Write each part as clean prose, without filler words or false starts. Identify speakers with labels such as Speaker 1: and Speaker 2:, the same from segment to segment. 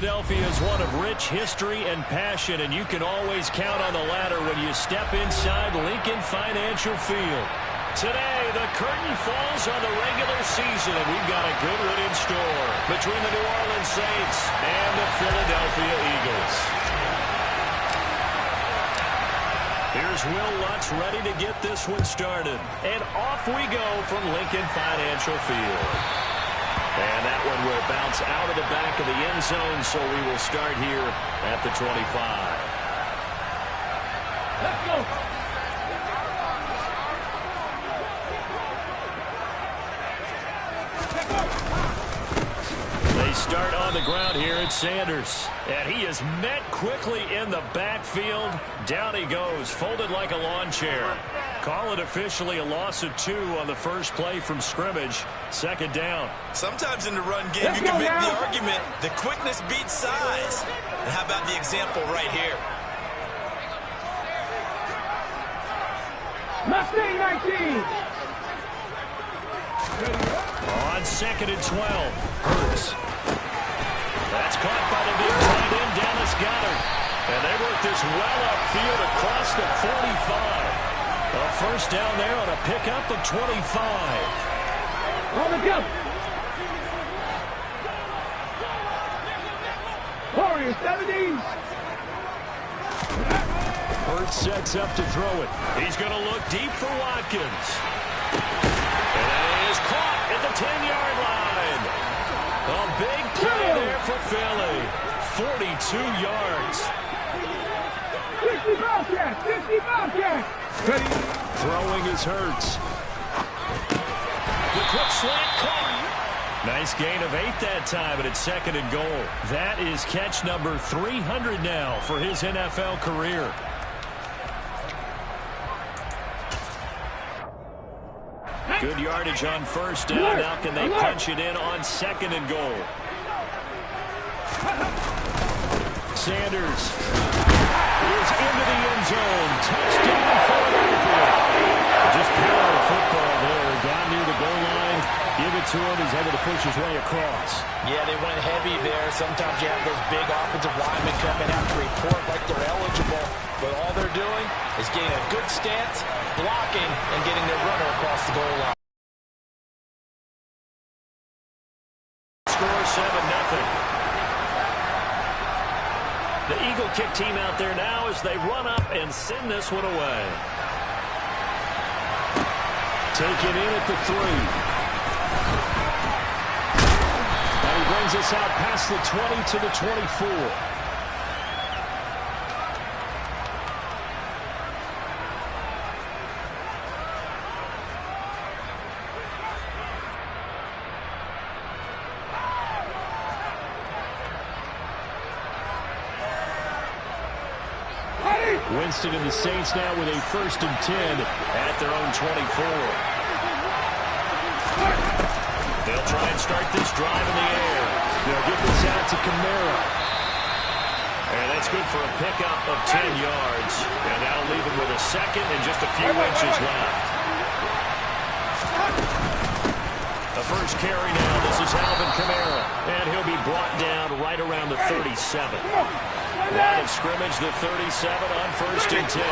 Speaker 1: Philadelphia is one of rich history and passion, and you can always count on the ladder when you step inside Lincoln Financial Field. Today, the curtain falls on the regular season, and we've got a good one in store between the New Orleans Saints and the Philadelphia Eagles. Here's Will Lutz ready to get this one started. And off we go from Lincoln Financial Field. And that one will bounce out of the back of the end zone, so we will start here at the 25. Let's go. They start on the ground here at Sanders. And he is met quickly in the backfield. Down he goes, folded like a lawn chair. Call it officially a loss of 2 on the first play from scrimmage. Second down.
Speaker 2: Sometimes in the run game, you can make the argument the quickness beats size. And how about the example right here?
Speaker 3: Mustang 19.
Speaker 1: On 2nd and 12. Hurts. That's caught by the big tight end, Dallas Goedert. And they work this well upfield across the 45. A first down there on a pickup of 25.
Speaker 3: On the jump. Warriors 17.
Speaker 1: Hurts sets up to throw it. He's going to look deep for Watkins. And it is caught at the 10-yard line. A big play there for Philly. 42 yards.
Speaker 3: 50 Bobcats. 50 Bobcats.
Speaker 1: Throwing is Hurts. The quick slant caught. Nice gain of 8 that time, and it's 2nd and goal. That is catch number 300 now for his NFL career. Good yardage on first down. Now can they punch it in on 2nd and goal? Sanders is into the end zone. Touchdown, Philadelphia. Just power football there. Down near the goal line. Give it to him. He's able to push his way across.
Speaker 4: Yeah, they went heavy there. Sometimes you have those big offensive linemen come and have to report like they're eligible. But all they're doing is getting a good stance, blocking, and getting their runner across the goal line.
Speaker 1: Score 7-0. The Eagle kick team out there now as they run up and send this one away. Taken in at the 3. And he brings us out past the 20 to the 24. Winston and the Saints now with a 1st and 10 at their own 24. They'll try and start this drive in the air. They'll get this out to Kamara. And that's good for a pickup of 10 yards. And that'll leave him with a 2nd and just a few inches left. The first carry now. This is Alvin Kamara. And he'll be brought down right around the 37. Line of scrimmage, the 37 on 1st and 10.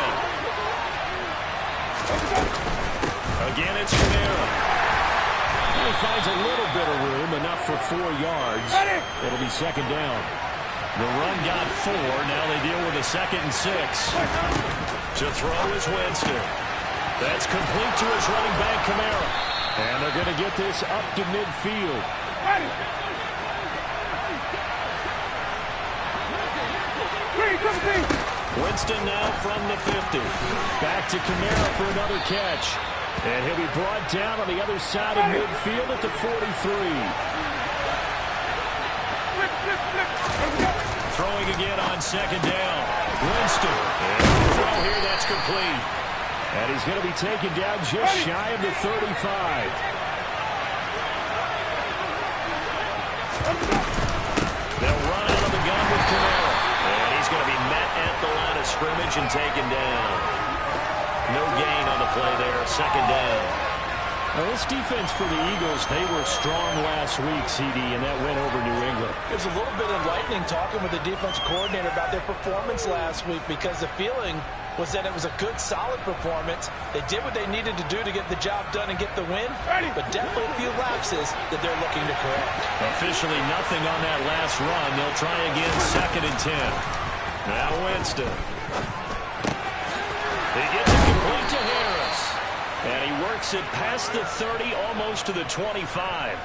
Speaker 1: Again, it's Kamara. He finds a little bit of room, enough for 4 yards. It'll be 2nd down. The run got 4. Now they deal with a 2nd and 6. To throw is Winston. That's complete to his running back, Kamara. And they're going to get this up to midfield. Winston now from the 50. Back to Kamara for another catch. And he'll be brought down on the other side of midfield at the 43. Throwing again on 2nd down. Winston. And the throw here, that's complete. And he's going to be taken down just shy of the 35. They'll run out of the gun with Kamara. And he's going to be met at the line of scrimmage and taken down. No gain on the play there, 2nd down. Well, this defense for the Eagles, they were strong last week, CD, and that went over New England.
Speaker 4: It was a little bit enlightening talking with the defense coordinator about their performance last week, because the feeling was that it was a good, solid performance. They did what they needed to do to get the job done and get the win, but definitely a few lapses that they're looking to correct.
Speaker 1: Officially nothing on that last run. They'll try again, 2nd and 10. Now Winston. He gets it complete to Harris. And he works it past the 30, almost to the 25.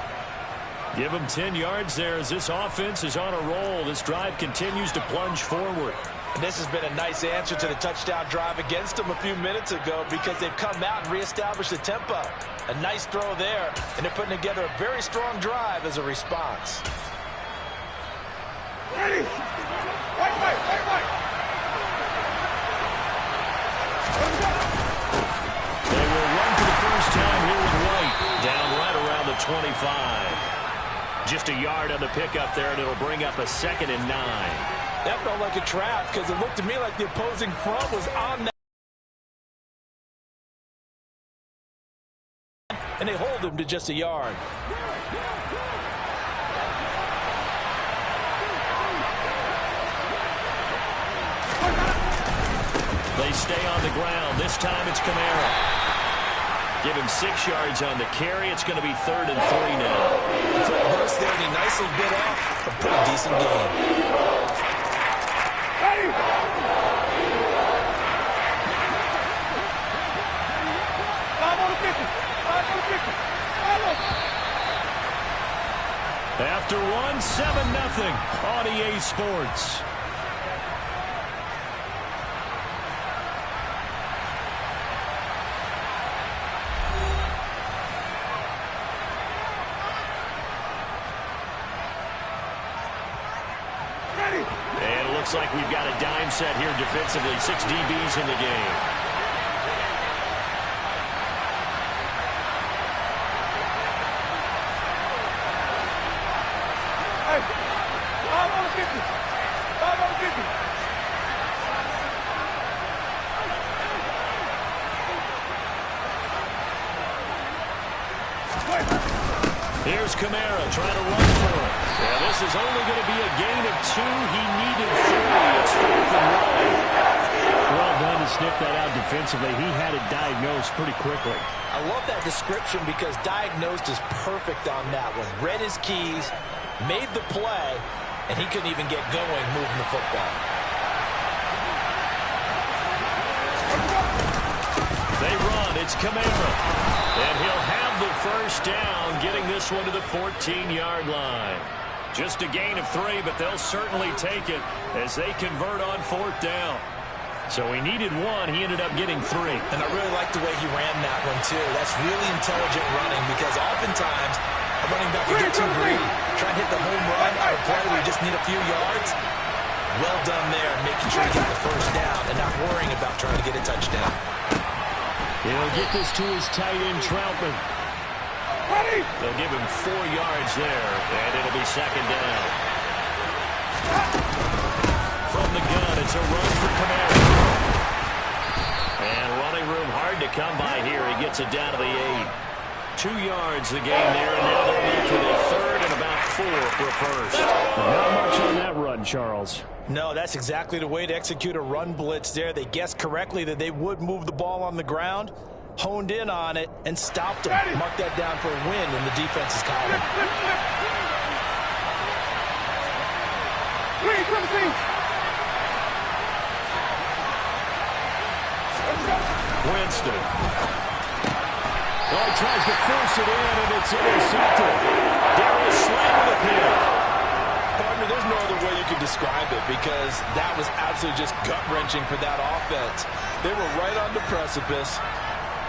Speaker 1: Give him 10 yards there as this offense is on a roll. This drive continues to plunge forward.
Speaker 4: And this has been a nice answer to the touchdown drive against them a few minutes ago, because they've come out and reestablished the tempo. A nice throw there, and they're putting together a very strong drive as a response.
Speaker 3: Ready. Right.
Speaker 1: They will run for the first time here with White. Down right around the 25. Just a yard on the pickup there, and it'll bring up a 2nd and 9.
Speaker 4: That felt like a trap, because it looked to me like the opposing front was on that. And they hold him to just a yard.
Speaker 1: They stay on the ground. This time it's Kamara. Give him 6 yards on the carry. It's going to be 3rd and 3 now.
Speaker 4: Foot burst there, and he nicely bit off a pretty decent game.
Speaker 1: After one, 7-0 on EA Sports. And it looks like we've got a dime set here defensively. 6 DBs in the game. Here's Kamara trying to run for it. Yeah, this is only going to be a gain of 2. He needed 3. It's 4th and 1. Well done to sniff that out defensively. He had it diagnosed pretty quickly.
Speaker 4: I love that description, because diagnosed is perfect on that one. Read his keys, made the play, and he couldn't even get going moving the football.
Speaker 1: They run. It's Kamara. And he'll have the first down, getting this one to the 14-yard line. Just a gain of 3, but they'll certainly take it as they convert on 4th down. So he needed 1. He ended up getting 3.
Speaker 4: And I really like the way he ran that one, too. That's really intelligent running, because oftentimes a running back can get too greedy. Try and hit the home run on a play where you just need a few yards. Well done there, making sure you get the first down and not worrying about trying to get a touchdown.
Speaker 1: He'll get this to his tight end, Troutman. They'll give him 4 yards there, and it'll be 2nd down. From the gun, it's a run for Kamara. And running room hard to come by here. He gets it down to the 8. 2 yards the gain there, and now they're left with a 3rd and about 4 for a first. Not much on that run, Charles.
Speaker 4: No, that's exactly the way to execute a run blitz there. They guessed correctly that they would move the ball on the ground, honed in on it, and stopped them. Mark that down for a win in the defense's column.
Speaker 1: Winston. Well, he tries to force it in, and it's intercepted. Darius slammed the pick.
Speaker 4: Partner, there's no other way you could describe it, because that was absolutely just gut-wrenching for that offense. They were right on the precipice.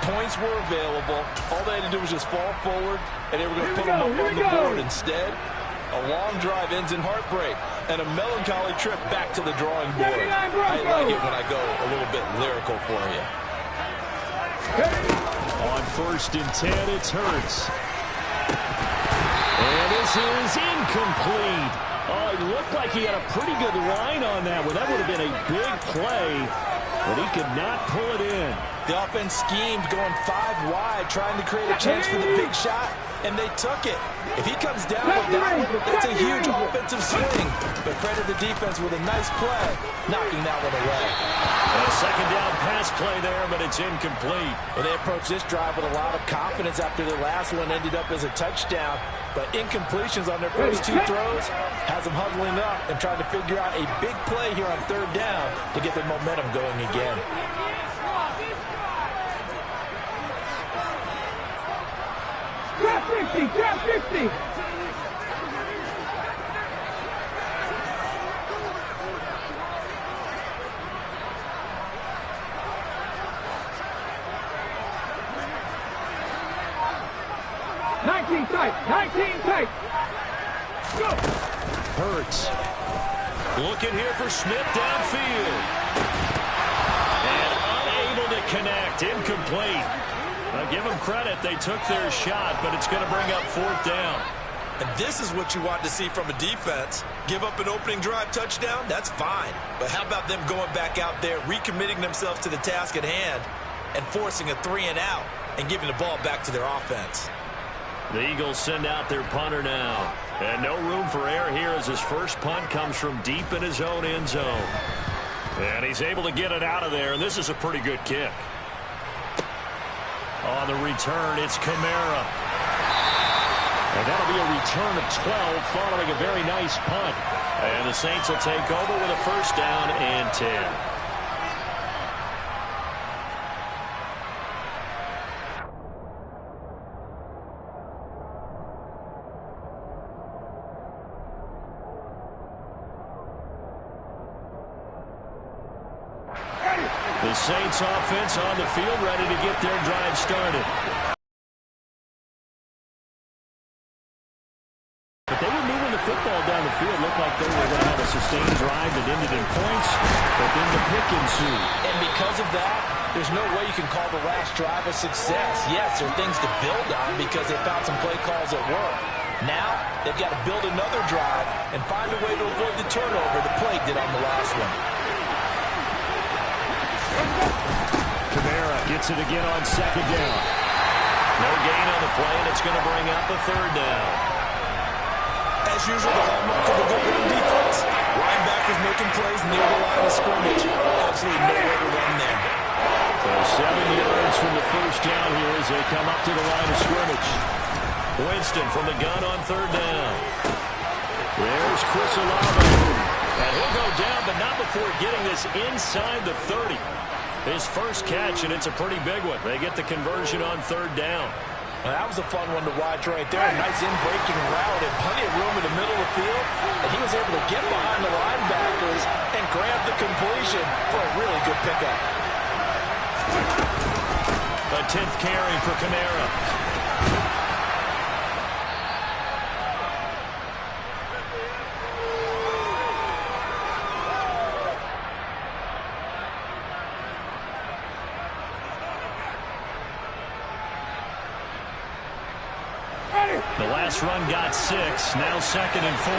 Speaker 4: Points were available. All they had to do was just fall forward, and they were going to put them up on the board. Instead, a long drive ends in heartbreak and a melancholy trip back to the drawing board. I like it when I go a little bit lyrical for you.
Speaker 1: On 1st and 10, it's Hurts. And this is incomplete. Oh, it looked like he had a pretty good line on that one. That would have been a big play. but he could not pull it in.
Speaker 4: The offense schemed going 5 wide, trying to create a chance for the big shot, and they took it. If he comes down with that one, that's a huge offensive swing. But credit the defense with a nice play, knocking that one away.
Speaker 1: A second down pass play there, but it's incomplete.
Speaker 4: Well, they approached this drive with a lot of confidence after their last one ended up as a touchdown. But incompletions on their first 2 throws has them huddling up and trying to figure out a big play here on 3rd down to get their momentum going again.
Speaker 3: Drop 50, drop 50. Nineteen tight. Go.
Speaker 1: Hurts. Looking here for Smith downfield. And unable to connect. Incomplete. Now give them credit. They took their shot, but it's going to bring up 4th down.
Speaker 2: And this is what you want to see from a defense. Give up an opening drive touchdown, that's fine. But how about them going back out there, recommitting themselves to the task at hand, and forcing a 3 and out, and giving the ball back to their offense.
Speaker 1: The Eagles send out their punter now. And no room for error here as his first punt comes from deep in his own end zone. And he's able to get it out of there, and this is a pretty good kick. On the return, it's Kamara. And that'll be a return of 12 following a very nice punt. And the Saints will take over with a 1st down and 10. The Saints offense on the field, ready to get their drive started. But they were moving the football down the field. Looked like they were going to have a sustained drive that ended in points, but then the pick ensued.
Speaker 4: And because of that, there's no way you can call the last drive a success. Yes, there are things to build on because they found some play calls that work. Now, they've got to build another drive and find a way to avoid the turnover that plagued it on the last one.
Speaker 1: Kamara gets it again on 2nd down. No gain on the play, and it's going to bring up the 3rd down.
Speaker 2: As usual, the hallmark of a good run defense, linebackers making plays near the line of scrimmage. Absolutely nowhere to run there.
Speaker 1: So 7 yards from the 1st down here as they come up to the line of scrimmage. Winston from the gun on 3rd down. There's Chris Olave. And he'll go down, but not before getting this inside the 30. His first catch, and it's a pretty big one. They get the conversion on 3rd down.
Speaker 4: Well, that was a fun one to watch right there. A nice in-breaking route and plenty of room in the middle of the field. And he was able to get behind the linebackers and grab the completion for a really good pickup.
Speaker 1: The 10th carry for Kamara. The last run got 6, now 2nd and 4.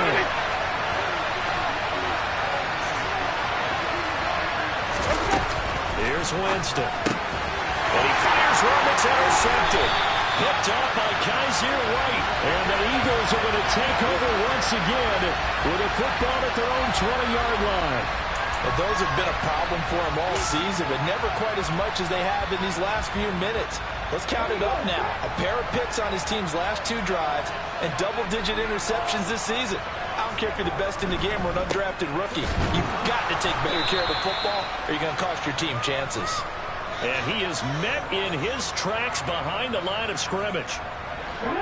Speaker 1: Here's Winston. And he fires one that's intercepted. Picked off by Kaiser White. And the Eagles are going to take over once again with a football at their own 20-yard line.
Speaker 4: Well, those have been a problem for them all season, but never quite as much as they have in these last few minutes. Let's count it up now. A pair of picks on his team's last 2 drives and double-digit interceptions this season. I don't care if you're the best in the game or an undrafted rookie. You've got to take better care of the football or you're going to cost your team chances.
Speaker 1: And he is met in his tracks behind the line of scrimmage.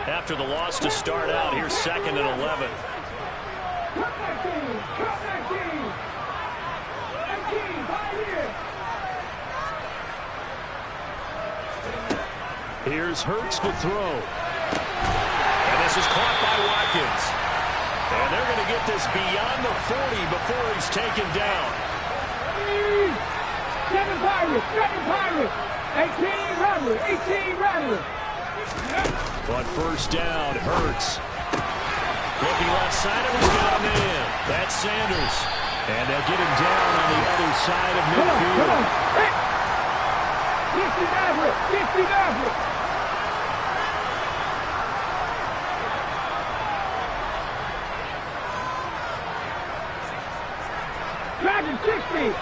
Speaker 1: After the loss to start out, here's 2nd and 11. Here's Hurts to throw. And this is caught by Watkins. And they're going to get this beyond the 40 before he's taken down.
Speaker 3: 7 Pirates, 18 Rattler, 18 Rattler.
Speaker 1: On 1st down, Hurts. Looking left side, and he's got a man. That's Sanders. And they'll get him down on the other side of
Speaker 3: Come
Speaker 1: midfield.
Speaker 3: on. Hey. 59 with 59 with. Dragon 60.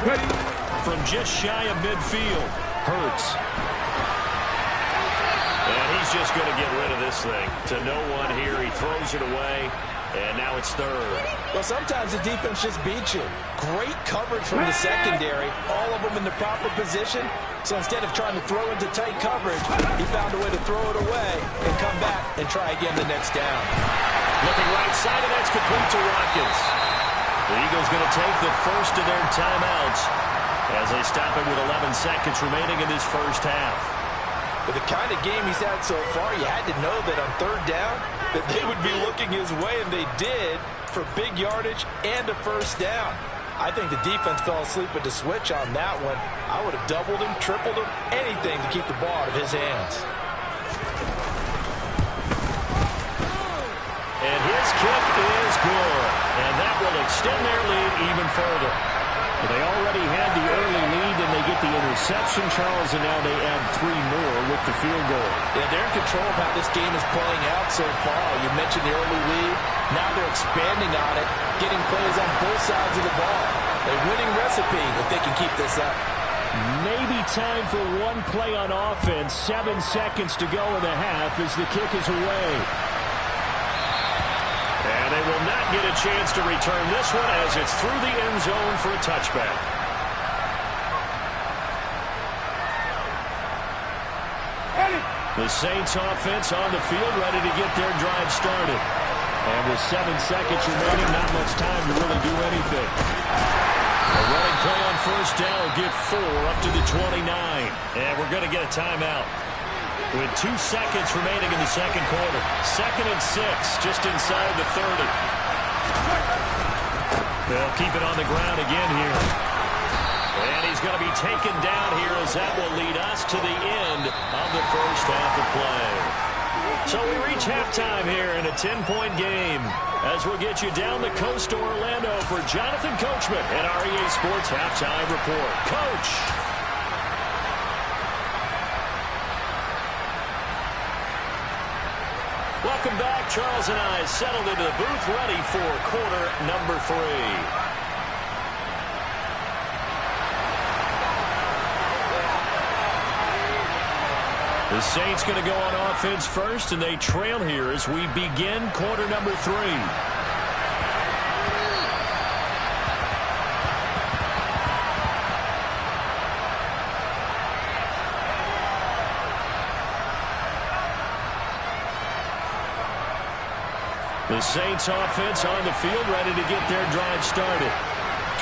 Speaker 3: Ready.
Speaker 1: From just shy of midfield, Hurts. And he's just going to get rid of this thing. To no one here, he throws it away, and now it's third.
Speaker 4: Well, sometimes the defense just beats you. Great coverage from the secondary, all of them in the proper position. So instead of trying to throw into tight coverage, he found a way to throw it away and come back and try again the next down.
Speaker 1: Looking right side, and that's complete to Watkins. The Eagles going to take the first of their timeouts as they stop it with 11 seconds remaining in this first half.
Speaker 4: With the kind of game he's had so far, you had to know that on third down that they would be looking his way, and they did, for big yardage and a first down. I think the defense fell asleep with the switch on that one. I would have doubled him, tripled him, anything to keep the ball out of his hands.
Speaker 1: And his kick is good. And that will extend their lead even further. They already had the early lead, and they get the interception, Charles, and now they add 3 more with the field goal.
Speaker 4: Yeah, they're in control of how this game is playing out so far. You mentioned the early lead. Now they're expanding on it, getting plays on both sides of the ball. A winning recipe if they can keep this up.
Speaker 1: Maybe time for one play on offense. 7 seconds to go in the half as the kick is away. And they will not get a chance to return this one as it's through the end zone for a touchback. The Saints offense on the field ready to get their drive started. And with 7 seconds remaining, not much time to really do anything. A running play on first down will get 4 up to the 29. And we're going to get a timeout. With 2 seconds remaining in the second quarter. 2nd and 6, just inside the 30. They'll keep it on the ground again here. And he's going to be taken down here as that will lead us to the end of the first half of play. So we reach halftime here in a 10-point game as we'll get you down the coast to Orlando for Jonathan Coachman at our EA Sports Halftime Report. Coach! Welcome back. Charles and I settled into the booth ready for quarter number 3. The Saints going to go on offense first, and they trail here as we begin quarter number 3. The Saints offense on the field ready to get their drive started.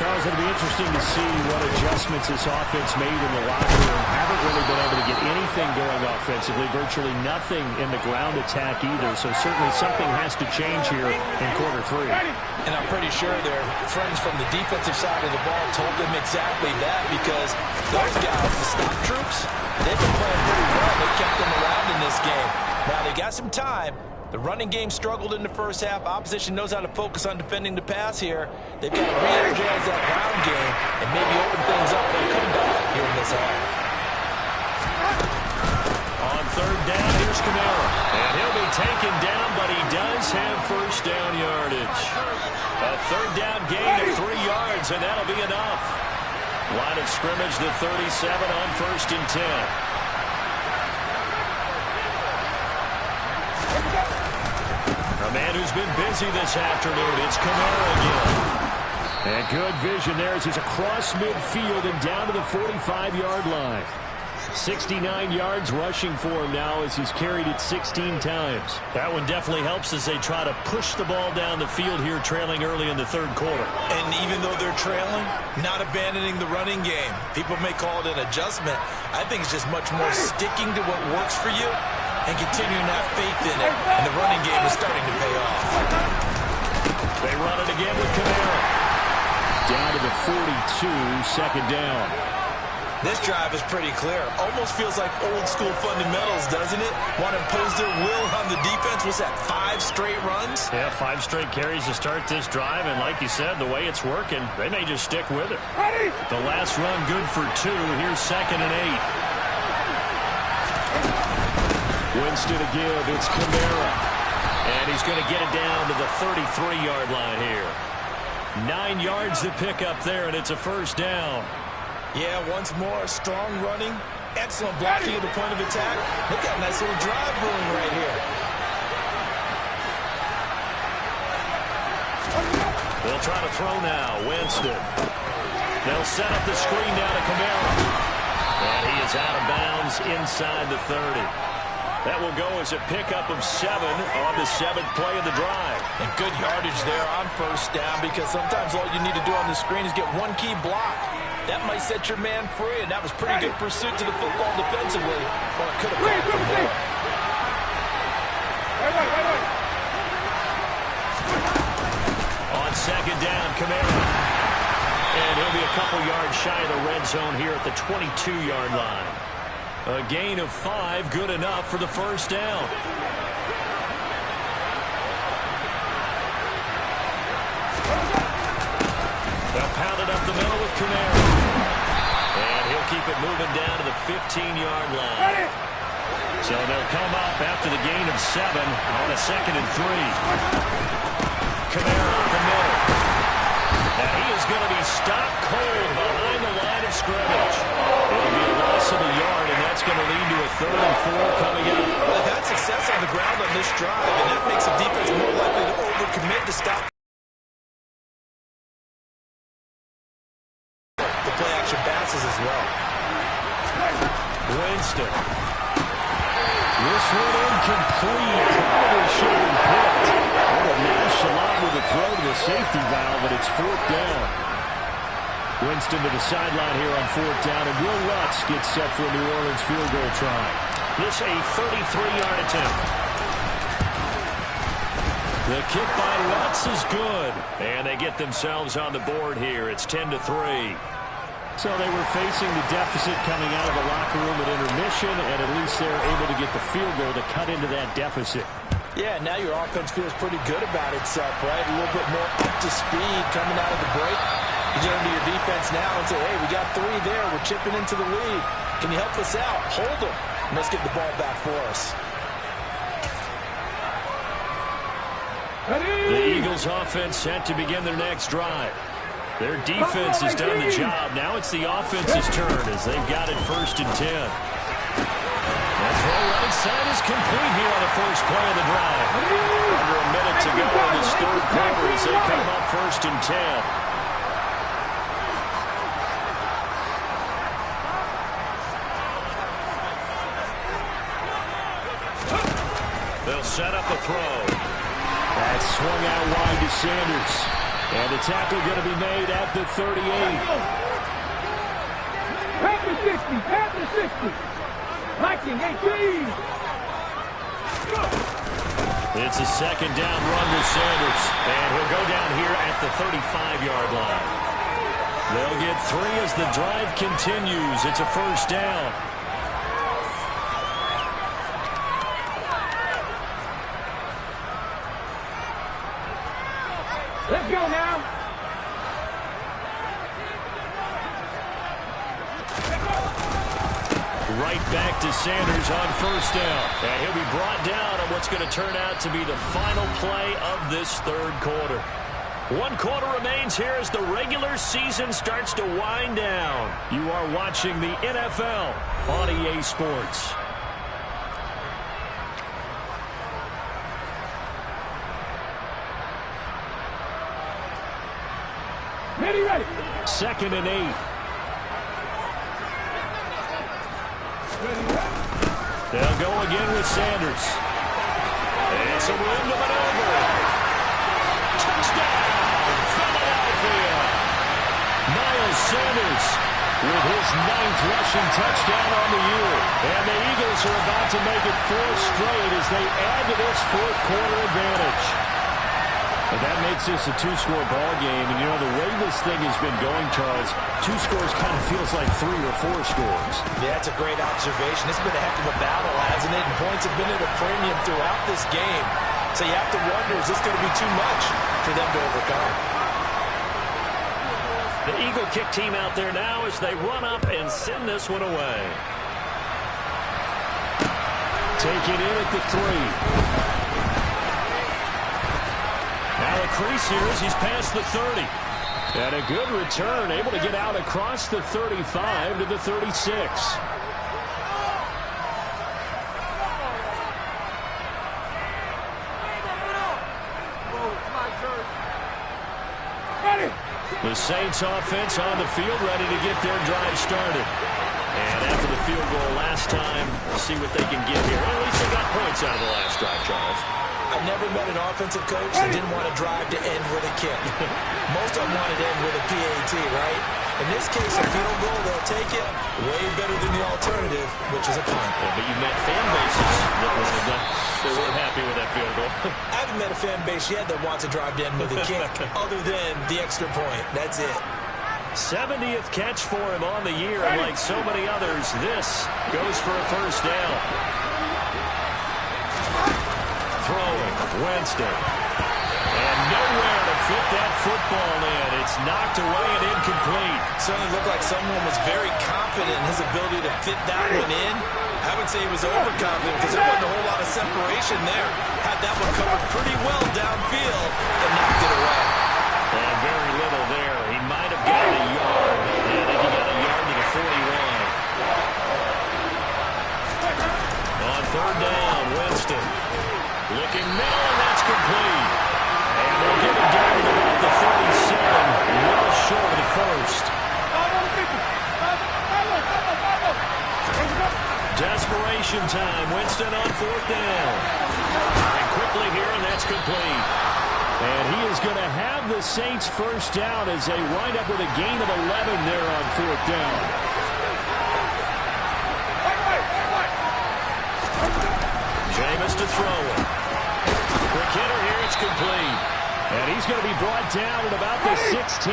Speaker 1: Charles, it'll be interesting to see what adjustments this offense made in the locker room. Haven't really been able to get anything going offensively, virtually nothing in the ground attack either. So certainly something has to change here in quarter 3.
Speaker 4: And I'm pretty sure their friends from the defensive side of the ball told them exactly that, because those guys, the stop troops, they've been playing pretty well. They kept them around in this game. Now they got some time. The running game struggled in the first half. Opposition knows how to focus on defending the pass here. They've got to re-energize that ground game and maybe open things up for a comeback here in this half.
Speaker 1: On third down, here's Kamara. And he'll be taken down, but he does have first down yardage. A third down gain of 3 yards, and that'll be enough. Line of scrimmage, the 37 on 1st and 10. A man who's been busy this afternoon, it's Kamara again. And good vision there as he's across midfield and down to the 45-yard line. 69 yards rushing for him now as he's carried it 16 times. That one definitely helps as they try to push the ball down the field here, trailing early in the third quarter.
Speaker 2: And even though they're trailing, not abandoning the running game. People may call it an adjustment. I think it's just much more sticking to what works for you and continuing to have faith in it. And the running game is starting to pay off.
Speaker 1: They run it again with Kamara. Down to the 42, 2nd down.
Speaker 2: This drive is pretty clear. Almost feels like old school fundamentals, doesn't it? Want to impose their will on the defense. What's that, 5 straight runs?
Speaker 1: Yeah, 5 straight carries to start this drive, and like you said, the way it's working, they may just stick with it.
Speaker 3: Ready?
Speaker 1: The last run good for 2. Here's 2nd and 8. Winston to give. It's Kamara. And he's going to get it down to the 33-yard line here. 9 yards to pick up there, and it's a first down.
Speaker 2: Yeah, once more, strong running, excellent blocking at the point of attack. Look at a nice little drive brewing right here.
Speaker 1: They'll try to throw now. Winston. They'll set up the screen down to Kamara. And he is out of bounds inside the 30. That will go as a pickup of 7 on the 7th play of the drive.
Speaker 2: And good yardage there on first down, because sometimes all you need to do on the screen is get one key block. That might set your man free, and that was pretty good pursuit to the football defensively. Or it could have gone for more.
Speaker 1: On 2nd down, Kamara. And he'll be a couple yards shy of the red zone here at the 22-yard line. A gain of 5, good enough for the first down. They'll pound it up the middle with Kamara. And he'll keep it moving down to the 15-yard line. So they'll come up after the gain of 7 on a 2nd and 3. Kamara up the middle. And he is going to be stopped cold behind the line of scrimmage. It'll be a loss of a yard, and that's going to lead to a 3rd and 4 coming up.
Speaker 2: Well, they've had success on the ground on this drive, and that makes the defense more likely to overcommit to stop the play-action passes as well.
Speaker 1: Winston. This one incomplete. Probably should have been picked. What a nonchalant with a throw to the safety valve, but it's 4th down. Winston to the sideline here on 4th down, and Will Lutz gets set for a New Orleans field goal try. This a 33-yard attempt. The kick by Lutz is good, and they get themselves on the board here. It's 10-3. So they were facing the deficit coming out of the locker room at intermission, and at least they're able to get the field goal to cut into that deficit.
Speaker 4: Yeah, now your offense feels pretty good about itself, right? A little bit more up to speed coming out of the break. You get into your defense now and say, hey, we got 3 there. We're chipping into the lead. Can you help us out? Hold them. And let's get the ball back for us.
Speaker 1: The Eagles offense set to begin their next drive. Their defense has done the job. Now it's the offense's turn as they've got it 1st and 10. That throw right side is complete here on the first play of the drive. Under a minute to go in this 3rd quarter as they come up 1st and 10. They'll set up a throw. That's swung out wide to Sanders. And the tackle going to be made at the 38.
Speaker 3: At the 60, at the 60. Liking 18.
Speaker 1: It's a 2nd down run with Sanders. And he'll go down here at the 35-yard line. They'll get 3 as the drive continues. It's a first down.
Speaker 3: Let's go now.
Speaker 1: Right back to Sanders on first down. And he'll be brought down on what's going to turn out to be the final play of this 3rd quarter. 1 quarter remains here as the regular season starts to wind down. You are watching the NFL on EA Sports.
Speaker 3: Ready.
Speaker 1: 2nd and 8. They'll go again with Sanders. It's a room to maneuver. Touchdown, Philadelphia. Miles Sanders with his 9th rushing touchdown on the year. And the Eagles are about to make it 4 straight as they add to this 4th quarter advantage. But that makes this a two-score ball game. And, you know, the way this thing has been going, Charles, 2 scores kind of feels like 3 or 4 scores.
Speaker 4: Yeah, that's a great observation. It's been a heck of a battle, hasn't it? And points have been at a premium throughout this game. So you have to wonder, is this going to be too much for them to overcome?
Speaker 1: The Eagle kick team out there now as they run up and send this one away. Take it in at the 3. Now a crease here as he's past the 30. And a good return, able to get out across the 35 to the 36. The Saints offense on the field, ready to get their drive started. And after the field goal last time, we'll see what they can get here. At least they got points out of the last drive, Charles.
Speaker 2: I never met an offensive coach that didn't want to drive to end with a kick. Most of them wanted to end with a PAT, right? In this case, a field goal, they'll take it. Way better than the alternative, which is a punt.
Speaker 1: Yeah, but you met fan bases that weren't happy with that field goal.
Speaker 2: I haven't met a fan base yet that wants to drive to end with a kick, other than the extra point. That's it.
Speaker 1: 70th catch for him on the year, and like so many others, this goes for a first down. Throwing, Winston. And nowhere to fit that football in. It's knocked away and incomplete.
Speaker 2: Certainly looked like someone was very confident in his ability to fit that one in. I would say he was overconfident because there wasn't a whole lot of separation there. Had that one covered pretty well downfield and knocked it away.
Speaker 1: And very little there. He might have gotten a yard. Yeah, I think he got a yard to the 41. On third down, Winston. Looking middle, and that's complete. And they'll get it down to about the 37, well short of the first. Desperation time. Winston on fourth down. And quickly here, and that's complete. And he is going to have the Saints first down as they wind up with a gain of 11 there on fourth down. Jameis to throw it. Quick hitter here, it's complete. And he's going to be brought down at about the 16.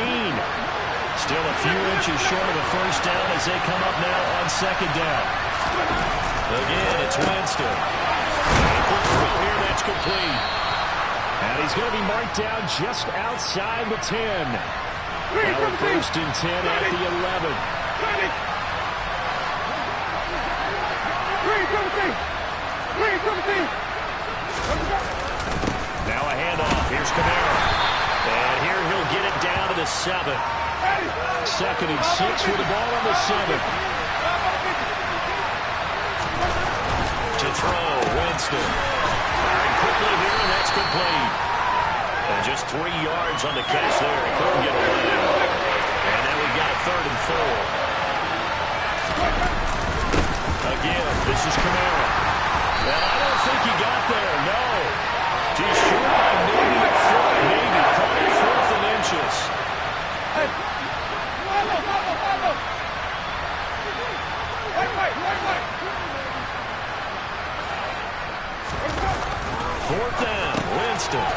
Speaker 1: Still a few inches short of a first down as they come up now on second down. Again, it's Winston. Quick throw here, that's complete. And he's going to be marked down just outside the 10. Now a first and 10 at the 11. Now a handoff. Here's Kamara. And here he'll get it down to the 7. Second and 6 with the ball on the 7. To throw, Winston. Firing quickly here, and that's complete. And just 3 yards on the catch there. He couldn't get away. And then we've got a third and 4. Again, this is Kamara. And I don't think he got there, no. He's short by maybe a foot, maybe. Call it 4th and inches. Fourth down, Winston.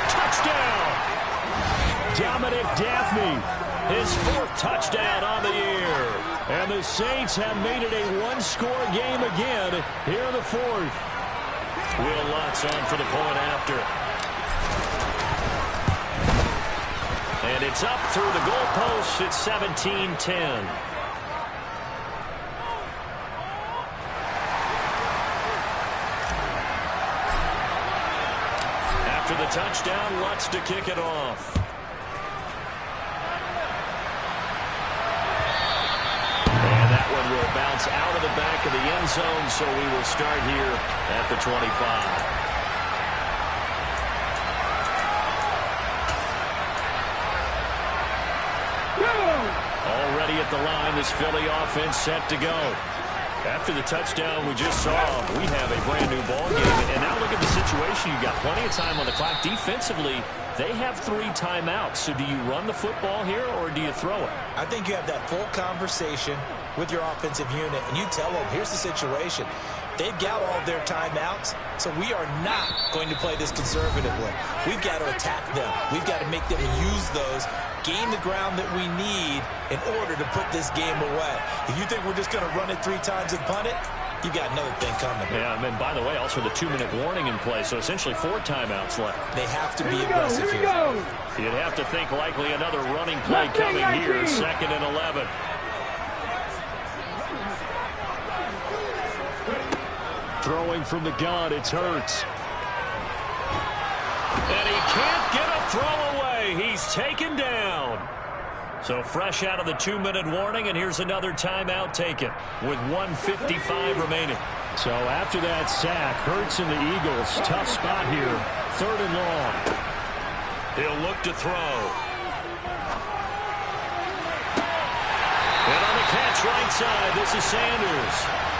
Speaker 1: Touchdown! Dominic Daphne, his 4th touchdown on the year. And the Saints have made it a 1-score game again here in the 4th. Will Lutz on for the point after. And it's up through the goalposts. It's 17-10. After the touchdown, Lutz to kick it off. And that one will bounce out of the back of the end zone, so we will start here at the 25. Already at the line, this Philly offense set to go. After the touchdown we just saw, we have a brand new ball game. And now look at the situation. You've got plenty of time on the clock. Defensively, they have 3 timeouts. So do you run the football here or do you throw it?
Speaker 2: I think you have that full conversation with your offensive unit, and you tell them, here's the situation. They've got all their timeouts, so we are not going to play this conservatively. We've got to attack them. We've got to make them use those, gain the ground that we need in order to put this game away. If you think we're just going to run it 3 times and punt it, you've got another thing coming.
Speaker 1: Yeah, and by the way, also the 2-minute warning in play, so essentially 4 timeouts left.
Speaker 2: They have to be aggressive here.
Speaker 1: You'd have to think likely another running play coming here, 2nd and 11. Throwing from the gun, it's Hurts. And he can't get a throw away. He's taken down. So fresh out of the 2-minute warning, and here's another timeout taken with 1:55 remaining. So after that sack, Hurts and the Eagles, tough spot here. 3rd and long. He'll look to throw. And on the catch right side, this is Sanders.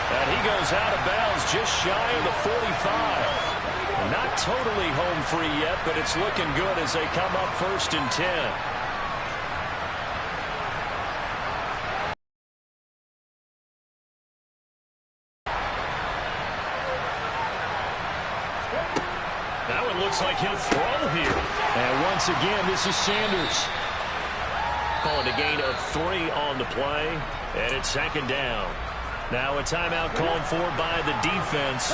Speaker 1: And he goes out of bounds just shy of the 45. Not totally home free yet, but it's looking good as they come up 1st and 10. That one looks like he'll throw here. And once again, this is Sanders. Calling a gain of 3 on the play, and it's 2nd down. Now a timeout called for by the defense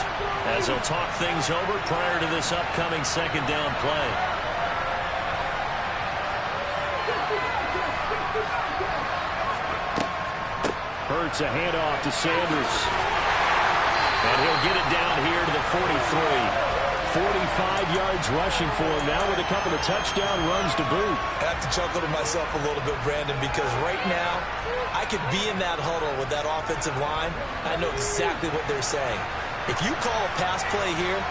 Speaker 1: as they'll talk things over prior to this upcoming 2nd down play. Hurts a handoff to Sanders. And he'll get it down here to the 43. 45 yards rushing for him now with a couple of touchdown runs to boot.
Speaker 2: I have to chuckle to myself a little bit, Brandon, because right now I could be in that huddle with that offensive line. I know exactly what they're saying. If you call a pass play here,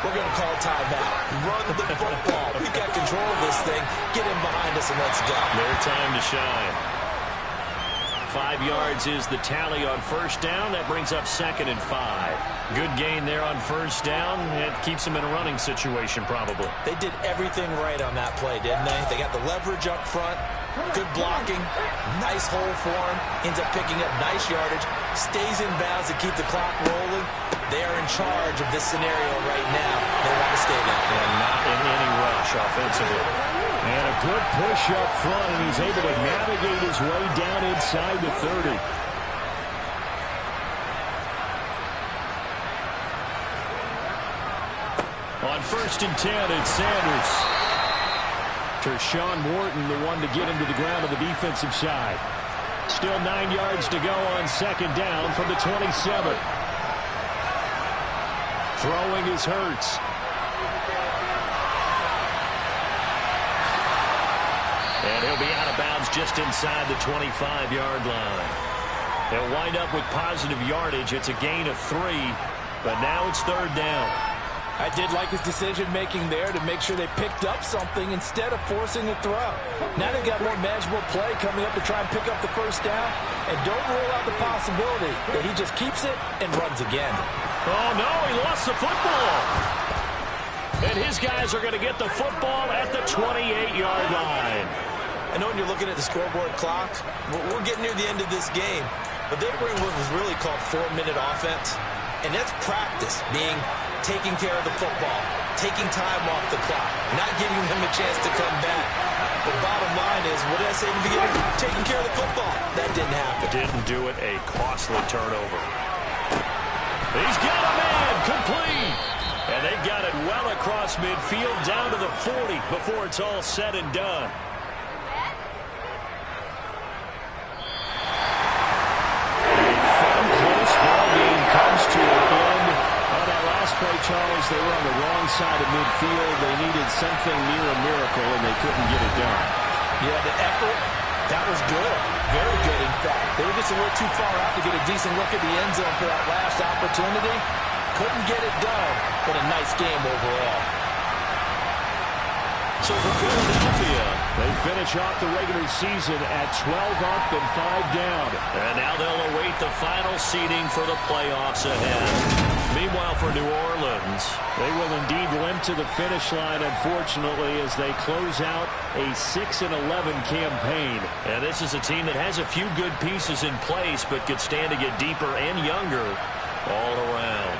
Speaker 2: we're going to call timeout. Run the football. We've got control of this thing. Get in behind us and let's go.
Speaker 1: Their time to shine. 5 yards is the tally on 1st down. That brings up 2nd and 5. Good gain there on 1st down. It keeps them in a running situation probably.
Speaker 2: They did everything right on that play, didn't they? They got the leverage up front. Good blocking. Nice hole for him. Ends up picking up nice yardage. Stays in bounds to keep the clock rolling. They are in charge of this scenario right now. They want to stay that way.
Speaker 1: And not in any rush offensively. And a good push up front, and he's able to navigate his way down inside the 30. On 1st and 10, it's Sanders. Tershawn Wharton, the one to get him to the ground on the defensive side. Still 9 yards to go on 2nd down from the 27. Throwing is Hurts. And he'll be out of bounds just inside the 25-yard line. They'll wind up with positive yardage. It's a gain of 3, but now it's 3rd down.
Speaker 4: I did like his decision-making there to make sure they picked up something instead of forcing the throw. Now they've got more manageable play coming up to try and pick up the 1st down. And don't rule out the possibility that he just keeps it and runs again.
Speaker 1: Oh, no, he lost the football. And his guys are going to get the football at the 28-yard line.
Speaker 2: I know when you're looking at the scoreboard clock, we're getting near the end of this game. But they bring what was really called 4-minute offense. And that's practice, being taking care of the football, taking time off the clock, not giving them a chance to come back. The bottom line is, what did I say in the beginning? Taking care of the football. That didn't happen.
Speaker 1: Didn't do it. A costly turnover. He's got a man complete. And they've got it well across midfield down to the 40 before it's all said and done.
Speaker 3: Charles, they were on the wrong side of midfield. They needed something near a miracle, and they couldn't get it done.
Speaker 2: Yeah, the effort, that was good. Very good, in fact. They were just a little too far out to get a decent look at the end zone for that last opportunity. Couldn't get it done, but a nice game overall.
Speaker 1: So for Philadelphia, they finish off the regular season at 12 up and 5 down. And now they'll await the final seeding for the playoffs ahead. Meanwhile, for New Orleans, they will indeed limp to the finish line, unfortunately, as they close out a 6-11 campaign. And this is a team that has a few good pieces in place, but could stand to get deeper and younger all around.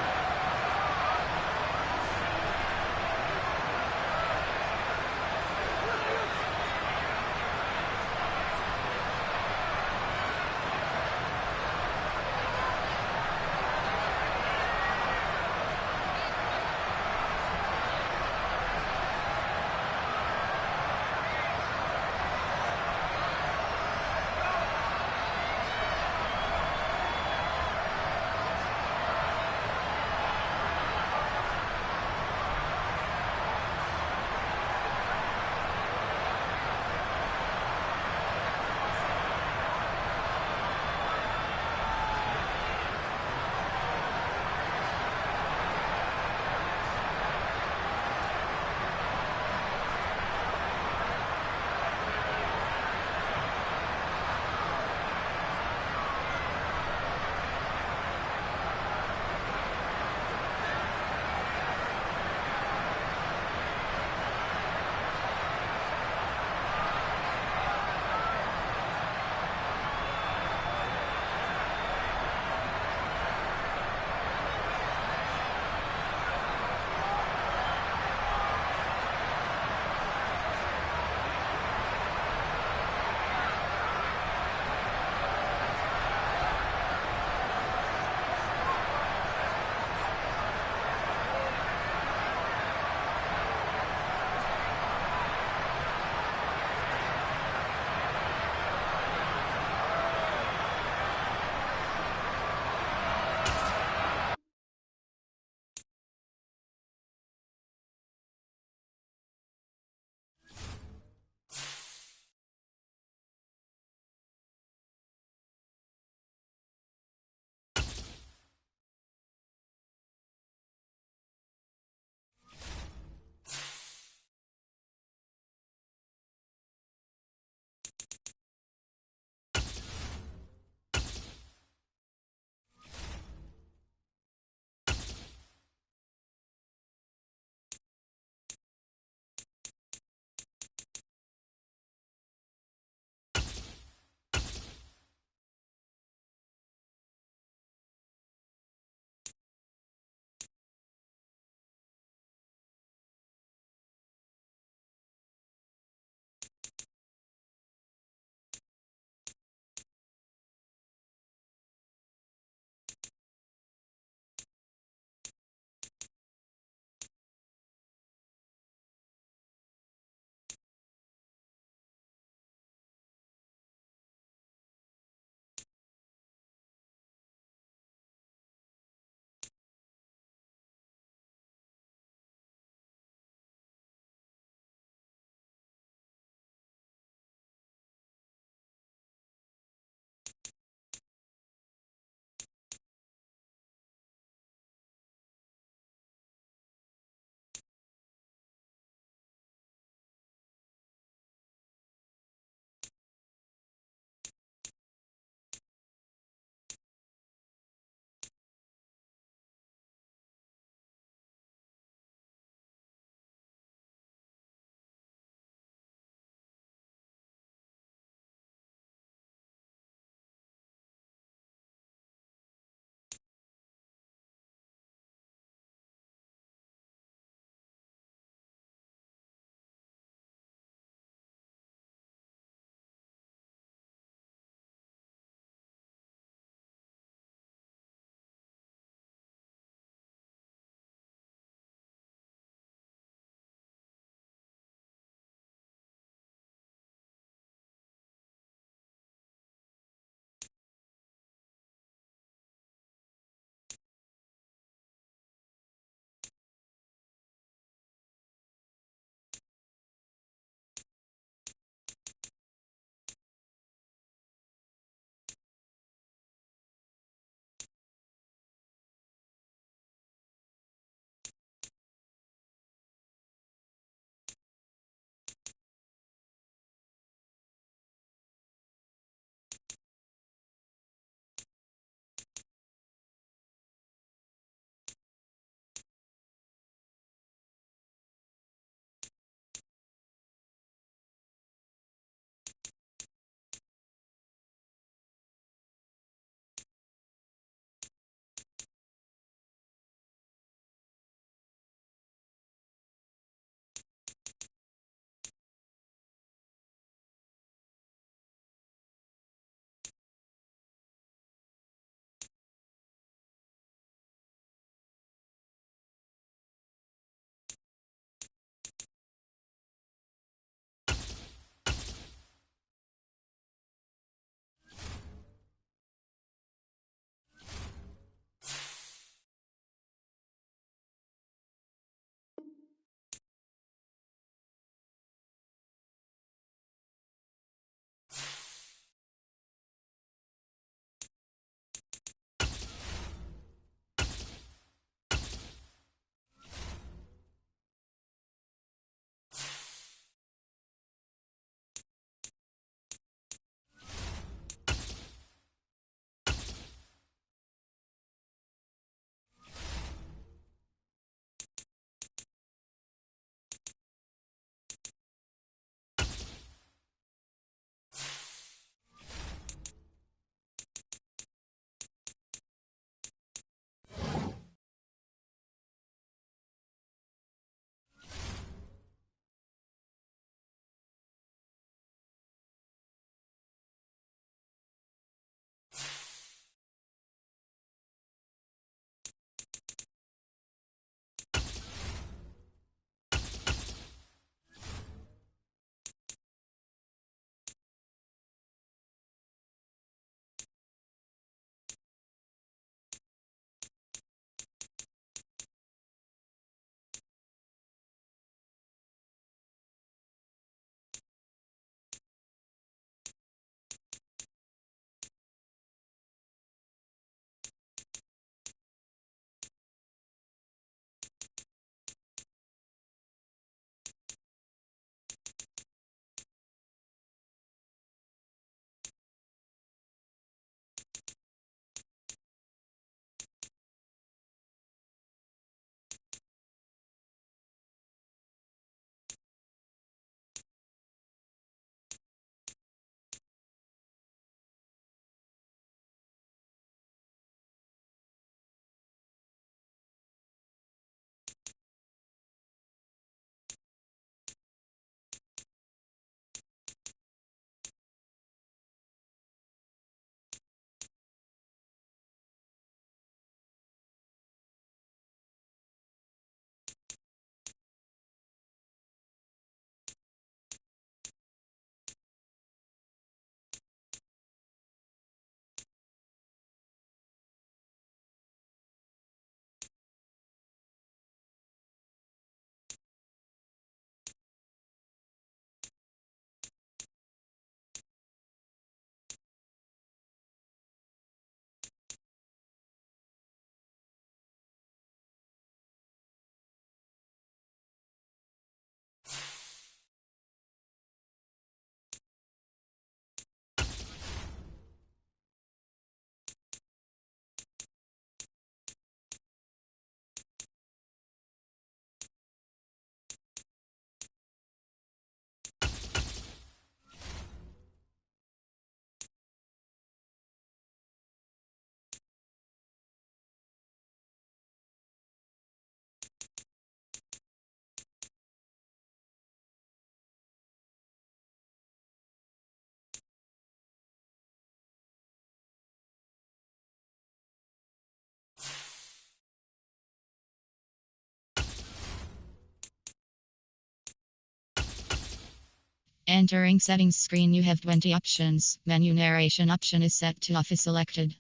Speaker 5: Entering settings screen, you have 20 options. Menu narration option is set to off is selected.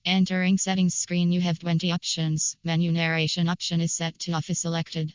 Speaker 5: Entering settings screen, you have 20 options. Menu narration option is set to off is selected.